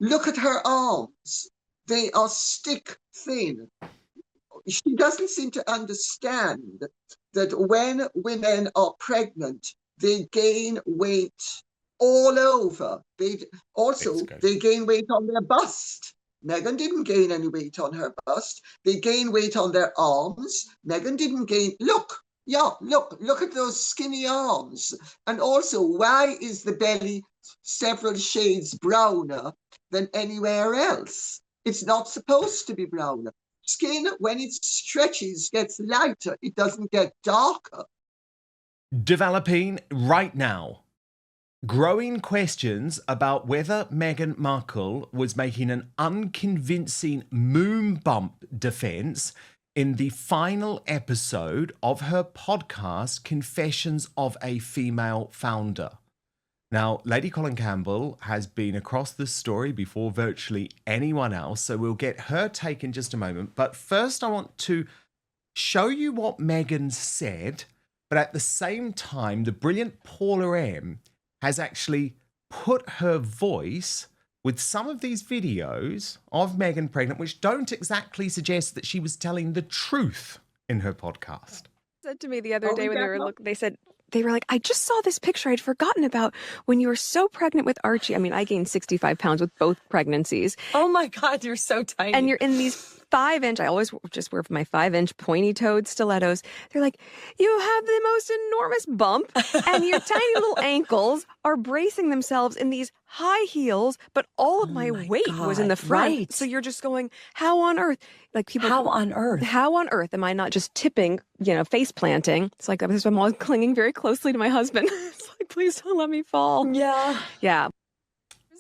Look at her arms. They are stick thin. She doesn't seem to understand that when women are pregnant, they gain weight all over. They gain weight on their bust. Meghan didn't gain any weight on her bust. They gain weight on their arms. Meghan didn't gain. Look at those skinny arms. And also, why is the belly several shades browner than anywhere else? It's not supposed to be browner. Skin, when it stretches, gets lighter. It doesn't get darker. Developing right now. Growing questions about whether Meghan Markle was making an unconvincing moonbump defense in the final episode of her podcast, Confessions of a Female Founder. Now, Lady Colin Campbell has been across this story before virtually anyone else, so we'll get her take in just a moment. But first, I want to show you what Meghan said, but at the same time, the brilliant Paula M has actually put her voice with some of these videos of Meghan pregnant, which don't exactly suggest that she was telling the truth in her podcast. Said to me the other day when they were like, I just saw this picture I'd forgotten about when you were so pregnant with Archie. I mean, I gained 65 pounds with both pregnancies. Oh my God, you're so tiny. And you're in these 5-inch, I always just wear my 5-inch pointy-toed stilettos. They're like, you have the most enormous bump and your tiny little ankles are bracing themselves in these high heels, but all of my weight was in the front. Right. So you're just going, how on earth? Like people, how on earth? How on earth am I not just tipping, face planting? It's like I'm always clinging very closely to my husband. It's like, please don't let me fall. Yeah. Yeah.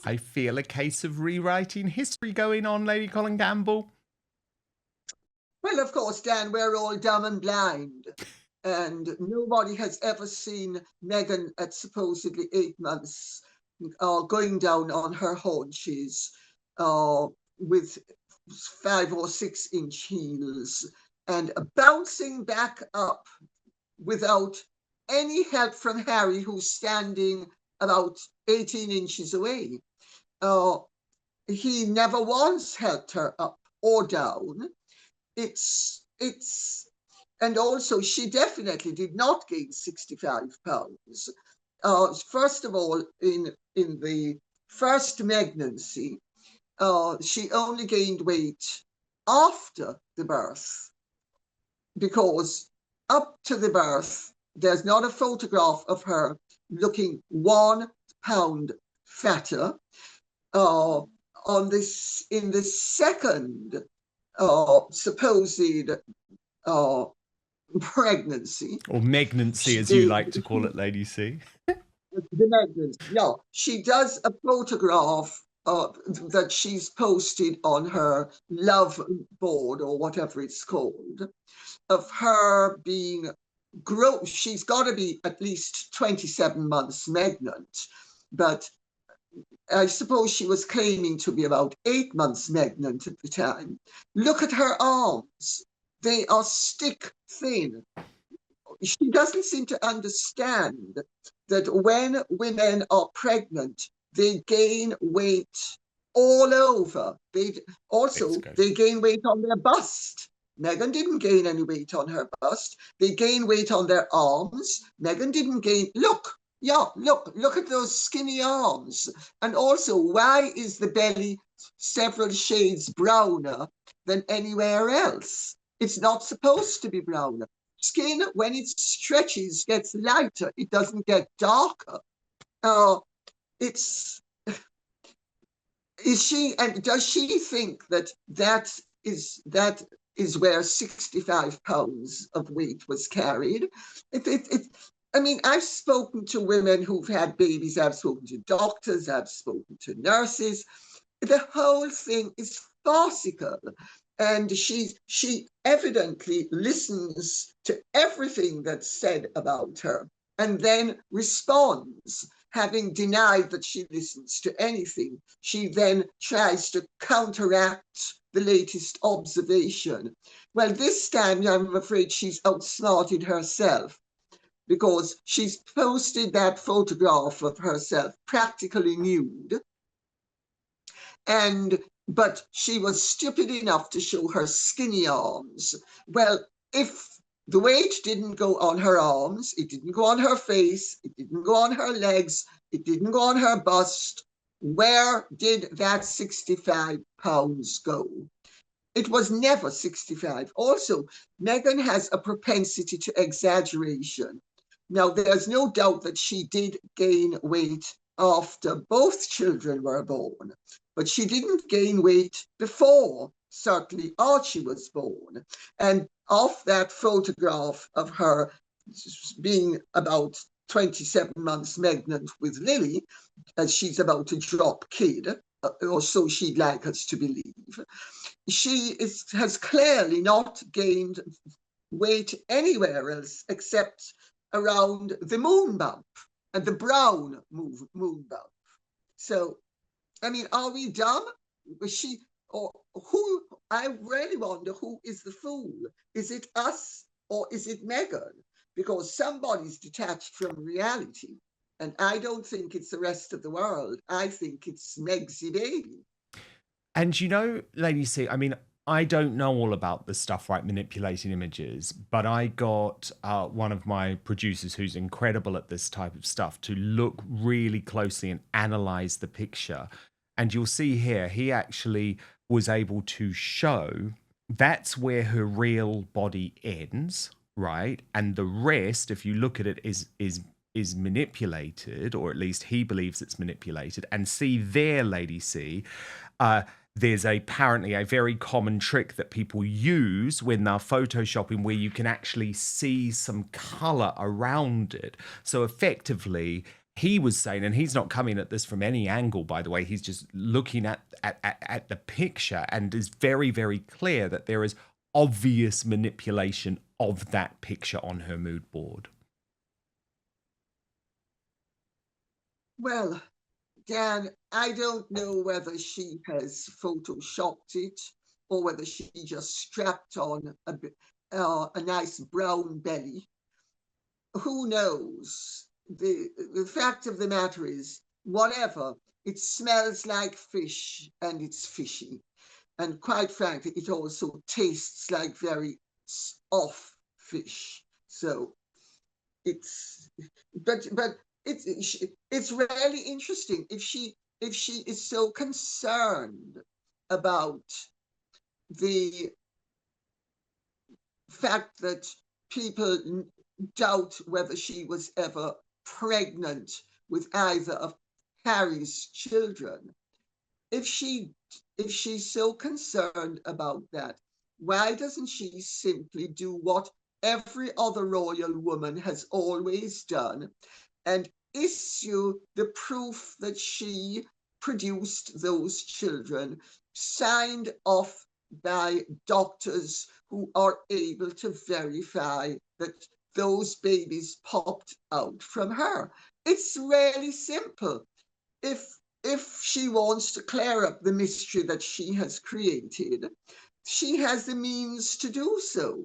I feel a case of rewriting history going on, Lady Colin Campbell. Well, of course, Dan, we're all dumb and blind. And nobody has ever seen Meghan at supposedly 8 months going down on her haunches with 5 or 6 inch heels and bouncing back up without any help from Harry, who's standing about 18 inches away. He never once helped her up or down. And also she definitely did not gain 65 pounds. First of all, in the first pregnancy, she only gained weight after the birth, because up to the birth, there's not a photograph of her looking 1 pound fatter. In the second supposed pregnancy. Or megnancy, as you like to call it, Lady C. The pregnancy, no. She does a photograph that she's posted on her love board, or whatever it's called, of her being gross. She's got to be at least 27 months pregnant, but I suppose she was claiming to be about 8 months pregnant at the time. Look at her arms. They are stick thin. She doesn't seem to understand that when women are pregnant, they gain weight all over. They gain weight on their bust. Meghan didn't gain any weight on her bust. They gain weight on their arms. Meghan didn't gain. Look at those skinny arms. And also, why is the belly several shades browner than anywhere else? It's not supposed to be browner. Skin, when it stretches, gets lighter. It doesn't get darker. Does she think that is where 65 pounds of weight was carried? I mean, I've spoken to women who've had babies. I've spoken to doctors. I've spoken to nurses. The whole thing is farcical. And she evidently listens to everything that's said about her and then responds. Having denied that she listens to anything, she then tries to counteract the latest observation. Well, this time, I'm afraid she's outsmarted herself, because she's posted that photograph of herself practically nude. But she was stupid enough to show her skinny arms. Well, if the weight didn't go on her arms, it didn't go on her face, it didn't go on her legs, it didn't go on her bust, where did that 65 pounds go? It was never 65. Also, Meghan has a propensity to exaggeration. Now, there's no doubt that she did gain weight after both children were born, but she didn't gain weight before, certainly Archie was born. And off that photograph of her being about 27 months pregnant with Lily, as she's about to drop kid, or so she'd like us to believe, has clearly not gained weight anywhere else except around the moon bump and the brown moon bump. So, I mean, are we dumb? Or who? I really wonder who is the fool. Is it us or is it Meghan? Because somebody's detached from reality. And I don't think it's the rest of the world. I think it's Megsy baby. And you know, Lady C, I mean, I don't know all about the stuff, right, manipulating images, but I got one of my producers who's incredible at this type of stuff to look really closely and analyze the picture. And you'll see here, he actually was able to show that's where her real body ends, right? And the rest, if you look at it, is manipulated, or at least he believes it's manipulated. And see there, Lady C, there's apparently a very common trick that people use when they're photoshopping where you can actually see some color around it. So effectively, he was saying, and he's not coming at this from any angle, by the way, he's just looking at the picture and is very, very clear that there is obvious manipulation of that picture on her mood board. Well, Dan, I don't know whether she has photoshopped it or whether she just strapped on a nice brown belly. Who knows? The fact of the matter is, whatever, it smells like fish and it's fishy. And quite frankly, it also tastes like very off fish. So but it's really interesting if she is so concerned about the fact that people doubt whether she was ever pregnant with either of Harry's children. If she's so concerned about that, why doesn't she simply do what every other royal woman has always done and issue the proof that she produced those children, signed off by doctors who are able to verify that those babies popped out from her? It's really simple. If she wants to clear up the mystery that she has created, she has the means to do so.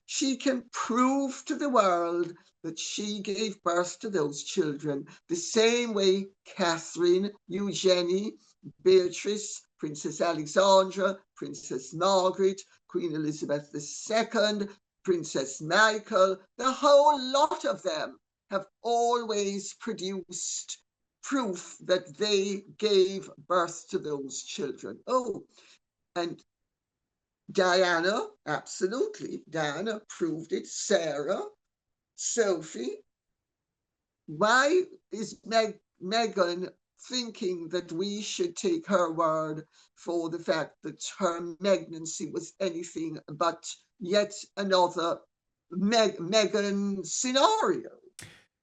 She can prove to the world that she gave birth to those children the same way Catherine, Eugenie, Beatrice, Princess Alexandra, Princess Margaret, Queen Elizabeth II, Princess Michael, the whole lot of them have always produced proof that they gave birth to those children. Oh, and Diana, absolutely. Diana proved it. Sarah, Sophie. Why is Meghan thinking that we should take her word for the fact that her pregnancy was anything but yet another Meghan scenario?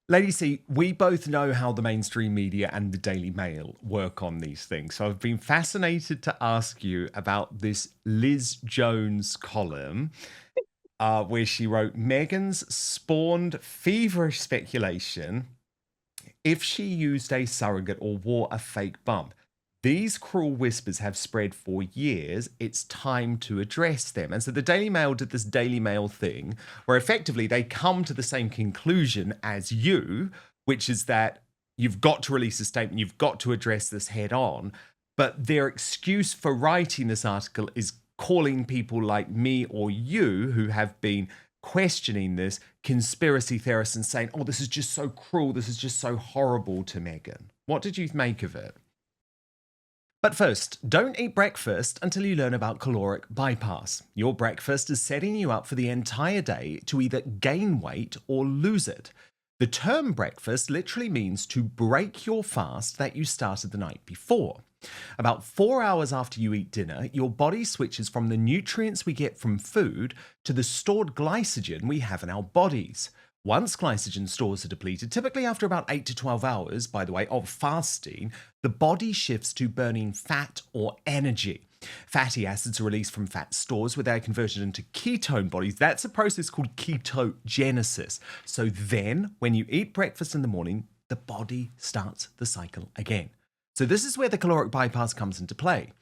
Lady C, we both know how the mainstream media and the Daily Mail work on these things. So I've been fascinated to ask you about this Liz Jones column where she wrote, Meghan's spawned feverish speculation if she used a surrogate or wore a fake bump. These cruel whispers have spread for years. It's time to address them. And so the Daily Mail did this Daily Mail thing where effectively they come to the same conclusion as you, which is that you've got to release a statement, you've got to address this head on. But their excuse for writing this article is calling people like me or you who have been questioning this conspiracy theorists and saying, oh, this is just so cruel, this is just so horrible to Meghan. What did you make of it? But first, don't eat breakfast until you learn about caloric bypass. Your breakfast is setting you up for the entire day to either gain weight or lose it. The term breakfast literally means to break your fast that you started the night before. About 4 hours after you eat dinner, your body switches from the nutrients we get from food to the stored glycogen we have in our bodies. Once glycogen stores are depleted, typically after about 8 to 12 hours, by the way, of fasting, the body shifts to burning fat or energy. Fatty acids are released from fat stores where they are converted into ketone bodies. That's a process called ketogenesis. So then, when you eat breakfast in the morning, the body starts the cycle again. So this is where the caloric bypass comes into play.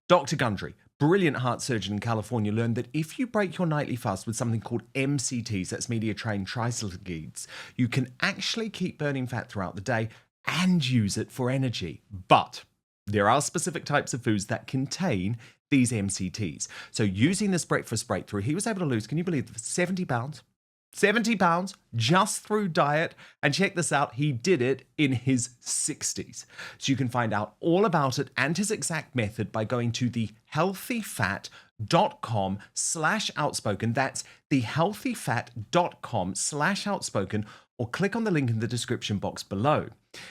Dr. Gundry, brilliant heart surgeon in California, learned that if you break your nightly fast with something called MCTs, that's media-trained triglycerides, you can actually keep burning fat throughout the day and use it for energy. But there are specific types of foods that contain these MCTs. So using this breakfast breakthrough, he was able to lose, can you believe, 70 pounds? 70 pounds just through diet. And check this out, he did it in his 60s. So you can find out all about it and his exact method by going to thehealthyfat.com/outspoken. That's thehealthyfat.com/outspoken, or click on the link in the description box below.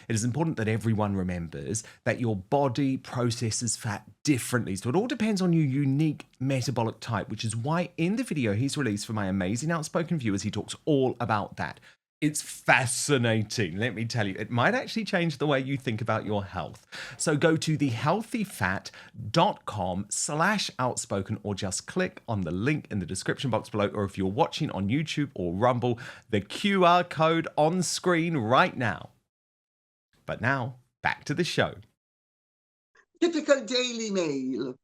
It is important that everyone remembers that your body processes fat differently. So it all depends on your unique metabolic type, which is why in the video he's released for my amazing Outspoken viewers, he talks all about that. It's fascinating, let me tell you. It might actually change the way you think about your health. So go to thehealthyfat.com/outspoken, or just click on the link in the description box below, or if you're watching on YouTube or Rumble, the QR code on screen right now. But now, back to the show. Typical Daily Mail,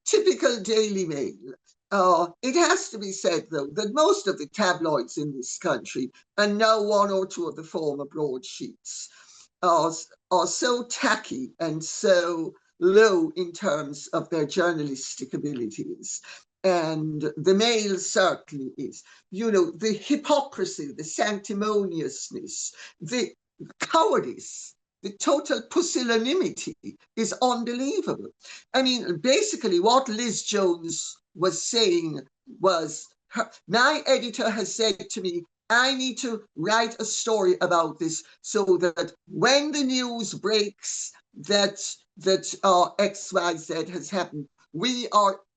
typical Daily Mail. It has to be said, though, that most of the tabloids in this country, and now one or two of the former broadsheets, are so tacky and so low in terms of their journalistic abilities. And the Mail certainly is. The hypocrisy, the sanctimoniousness, the cowardice, the total pusillanimity is unbelievable. I mean, basically what Liz Jones was saying was, my editor has said to me, I need to write a story about this so that when the news breaks that XYZ has happened, we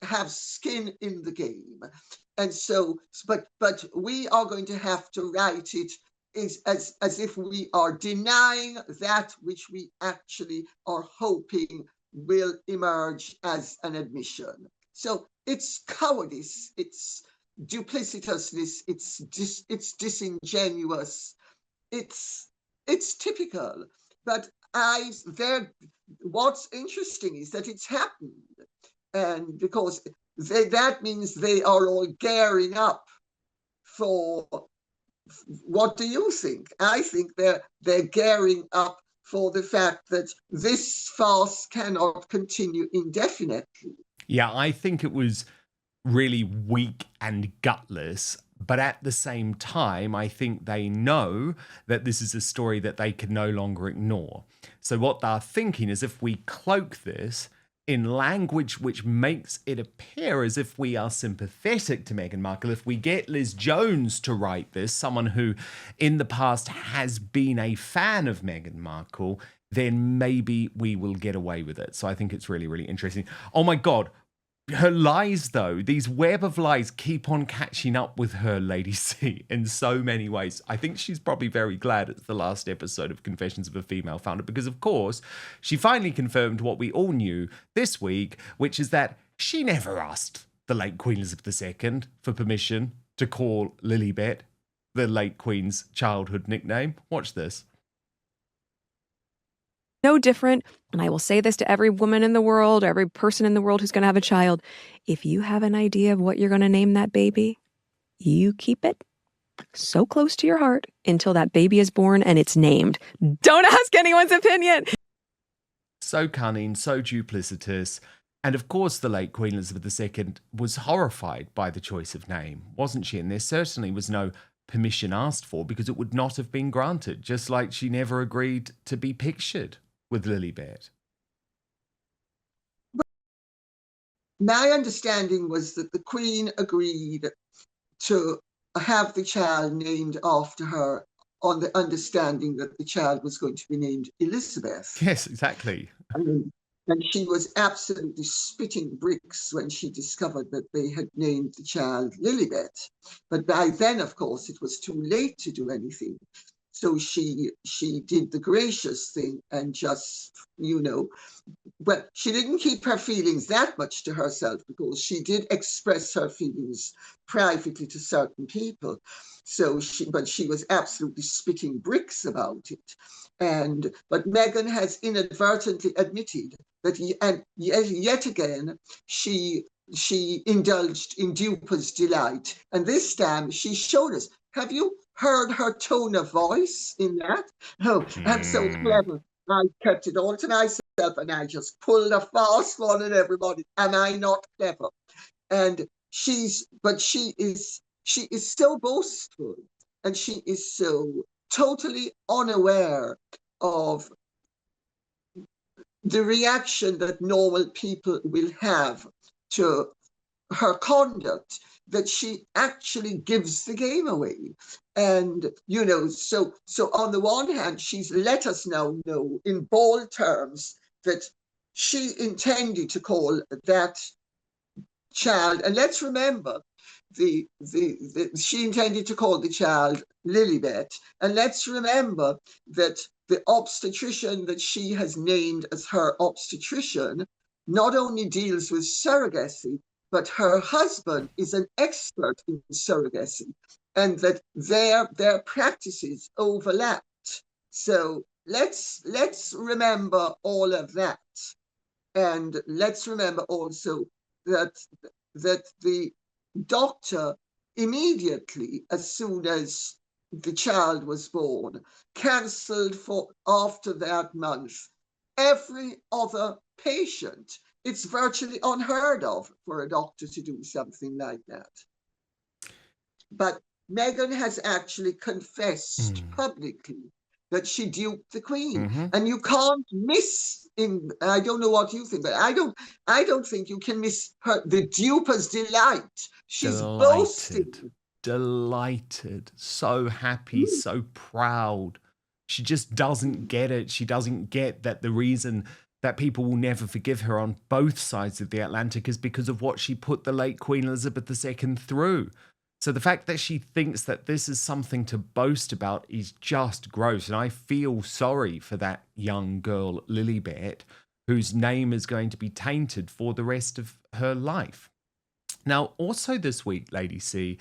have skin in the game. And so, but we are going to have to write it as if we are denying that which we actually are hoping will emerge as an admission. So it's cowardice, it's duplicitousness, it's disingenuous, it's typical. But what's interesting is that it's happened, and because that means they are all gearing up for. What do you think? I think they're gearing up for the fact that this farce cannot continue indefinitely. Yeah, I think it was really weak and gutless. But at the same time, I think they know that this is a story that they can no longer ignore. So what they're thinking is, if we cloak this in language which makes it appear as if we are sympathetic to Meghan Markle, if we get Liz Jones to write this, someone who in the past has been a fan of Meghan Markle, then maybe we will get away with it. So I think it's really, really interesting. Oh my God. Her lies, though, these web of lies keep on catching up with her, Lady C, in so many ways. I think she's probably very glad it's the last episode of Confessions of a Female Founder, because, of course, she finally confirmed what we all knew this week, which is that she never asked the late Queen Elizabeth II for permission to call Lilibet the late Queen's childhood nickname. Watch this. No different. And I will say this to every woman in the world, every person in the world who's going to have a child. If you have an idea of what you're going to name that baby, you keep it so close to your heart until that baby is born and it's named. Don't ask anyone's opinion. So cunning, so duplicitous. And of course, the late Queen Elizabeth II was horrified by the choice of name, wasn't she? And there certainly was no permission asked for because it would not have been granted, just like she never agreed to be pictured with Lilibet. My understanding was that the Queen agreed to have the child named after her on the understanding that the child was going to be named Elizabeth. Yes, exactly. And she was absolutely spitting bricks when she discovered that they had named the child Lilibet. But by then, of course, it was too late to do anything. So she did the gracious thing and just, well, she didn't keep her feelings that much to herself because she did express her feelings privately to certain people. But she was absolutely spitting bricks about it. But Meghan has inadvertently admitted that yet again, she indulged in duper's delight. And this time she showed us. Have you heard her tone of voice in that? Oh, I'm so clever. I kept it all to myself and I just pulled a fast one on everybody. Am I not clever? And she is so boastful and she is so totally unaware of the reaction that normal people will have to her conduct, that she actually gives the game away. And, so on the one hand, she's let us now know in bold terms that she intended to call that child, and let's remember, she intended to call the child Lilibet, and let's remember that the obstetrician that she has named as her obstetrician not only deals with surrogacy, but her husband is an expert in surrogacy, and that their practices overlapped. So let's remember all of that, and let's remember also that the doctor immediately, as soon as the child was born, cancelled for after that month every other patient. It's virtually unheard of for a doctor to do something like that. But Meghan has actually confessed publicly that she duped the Queen. And you can't miss I don't know what you think, but I don't think you can miss the duper's delight. She's boasting. Delighted, so happy, so proud. She just doesn't get it. She doesn't get that the reason that people will never forgive her on both sides of the Atlantic is because of what she put the late Queen Elizabeth II through. So the fact that she thinks that this is something to boast about is just gross. And I feel sorry for that young girl, Lilibet, whose name is going to be tainted for the rest of her life. Now, also this week, Lady C,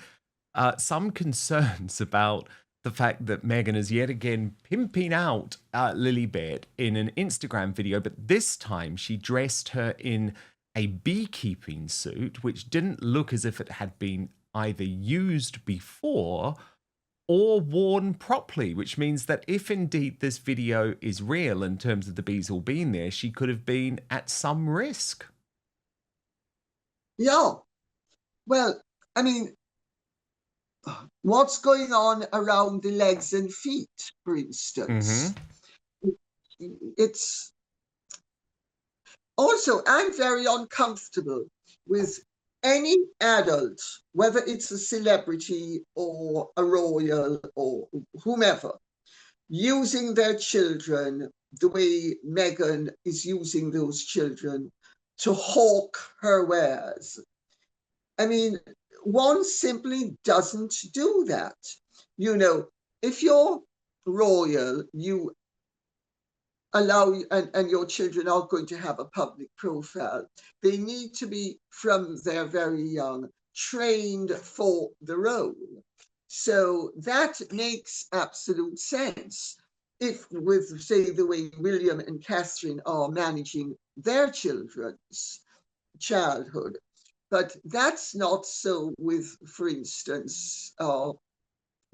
some concerns about the fact that Meghan is yet again pimping out Lilibet in an Instagram video, but this time she dressed her in a beekeeping suit, which didn't look as if it had been either used before or worn properly, which means that if indeed this video is real in terms of the bees all being there, she could have been at some risk. Yeah. Well, I mean, what's going on around the legs and feet, for instance? It's also, I'm very uncomfortable with any adult, whether it's a celebrity or a royal or whomever, using their children the way Meghan is using those children to hawk her wares. I mean, one simply doesn't do that. If you're royal, you allow, and your children are going to have a public profile. They need to be, from their very young, trained for the role. So that makes absolute sense. If with, say, the way William and Catherine are managing their children's childhood. But that's not so with, for instance,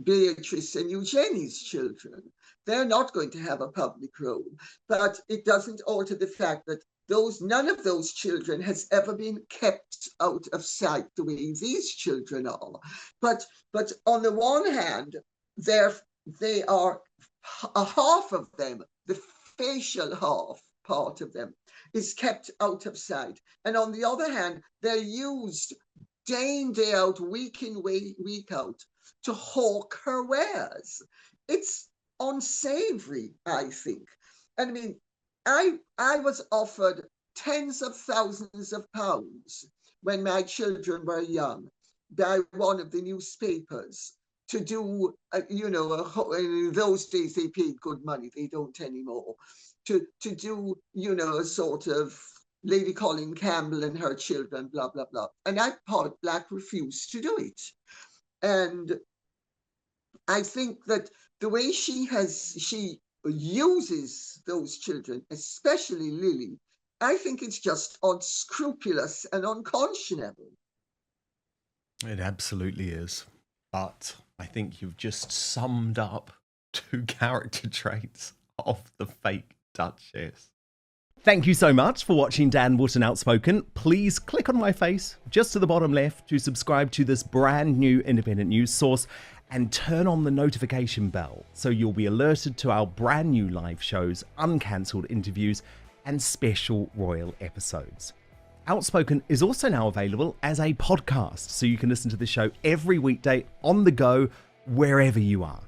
Beatrice and Eugenie's children. they're not going to have a public role. But it doesn't alter the fact that none of those children has ever been kept out of sight the way these children are. But on the one hand, they are a half of them, the facial half part of them, is kept out of sight. And on the other hand, they're used day in, day out, week in, week out, to hawk her wares. It's unsavory, I think. And I mean, I was offered tens of thousands of pounds when my children were young by one of the newspapers to do, in those days they paid good money, they don't anymore, to do, a sort of Lady Colin Campbell and her children, blah, blah, blah. And I part black refused to do it. And I think that the way she uses those children, especially Lily, I think it's just unscrupulous and unconscionable. It absolutely is. But I think you've just summed up 2 character traits of the fake Duchess. Thank you so much for watching Dan Wootton Outspoken. Please click on my face just to the bottom left to subscribe to this brand new independent news source and turn on the notification bell so you'll be alerted to our brand new live shows, uncancelled interviews, and special royal episodes. Outspoken is also now available as a podcast, so you can listen to the show every weekday on the go, wherever you are.